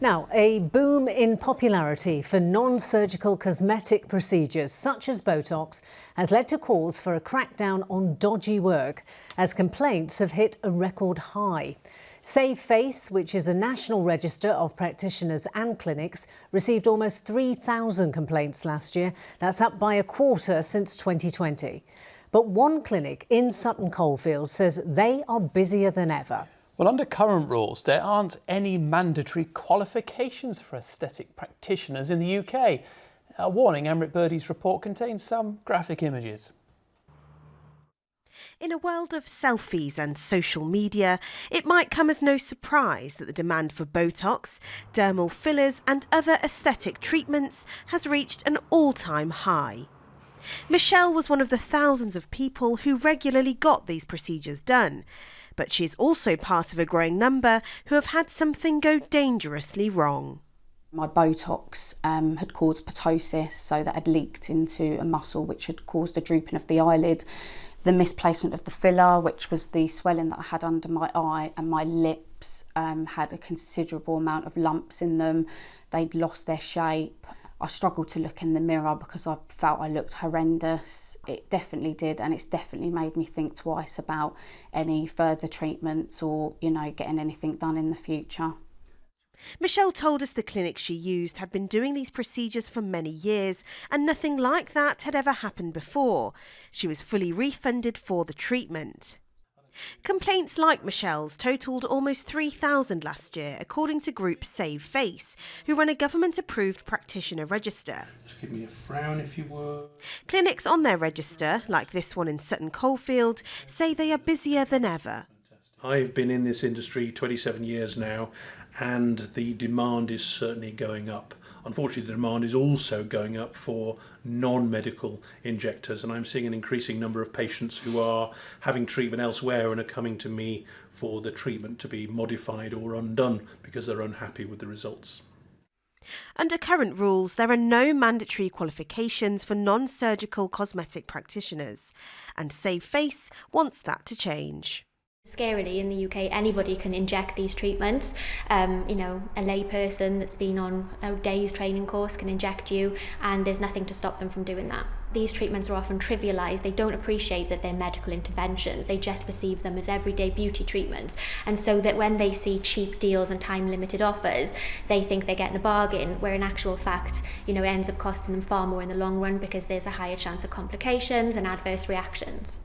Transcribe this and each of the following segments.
Now, a boom in popularity for non-surgical cosmetic procedures such as Botox has led to calls for a crackdown on dodgy work as complaints have hit a record high. Save Face, which is a national register of practitioners and clinics, received almost 3,000 complaints last year. That's up by a quarter since 2020. But one clinic in Sutton Coldfield says they are busier than ever. Well, under current rules, there aren't any mandatory qualifications for aesthetic practitioners in the UK. A warning, Amrit Birdie's report contains some graphic images. In a world of selfies and social media, it might come as no surprise that the demand for Botox, dermal fillers and other aesthetic treatments has reached an all-time high. Michelle was one of the thousands of people who regularly got these procedures done. But she's also part of a growing number who have had something go dangerously wrong. My Botox had caused ptosis, so that had leaked into a muscle which had caused a drooping of the eyelid. The misplacement of the filler, which was the swelling that I had under my eye, and my lips had a considerable amount of lumps in them. They'd lost their shape. I struggled to look in the mirror because I felt I looked horrendous. It definitely did, and it's definitely made me think twice about any further treatments or, getting anything done in the future. Michelle told us the clinic she used had been doing these procedures for many years and nothing like that had ever happened before. She was fully refunded for the treatment. Complaints like Michelle's totalled almost 3,000 last year, according to group Save Face, who run a government-approved practitioner register. Just give me a frown if you would. Clinics on their register, like this one in Sutton Coldfield, say they are busier than ever. I've been in this industry 27 years now, and the demand is certainly going up. Unfortunately, the demand is also going up for non-medical injectors, and I'm seeing an increasing number of patients who are having treatment elsewhere and are coming to me for the treatment to be modified or undone because they're unhappy with the results. Under current rules, there are no mandatory qualifications for non-surgical cosmetic practitioners, and Save Face wants that to change. Scarily, in the UK, anybody can inject these treatments. A lay person that's been on a day's training course can inject you, and there's nothing to stop them from doing that. These treatments are often trivialised. They don't appreciate that they're medical interventions. They just perceive them as everyday beauty treatments. And so that when they see cheap deals and time-limited offers, they think they're getting a bargain, where in actual fact, it ends up costing them far more in the long run because there's a higher chance of complications and adverse reactions.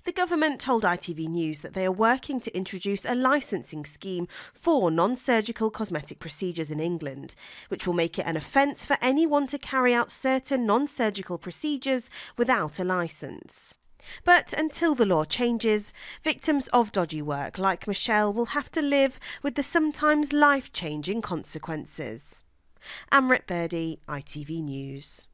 The government told ITV News that they are working to introduce a licensing scheme for non-surgical cosmetic procedures in England, which will make it an offence for anyone to carry out certain non-surgical procedures without a licence. But until the law changes, victims of dodgy work like Michelle will have to live with the sometimes life-changing consequences. Amrit Birdie, ITV News.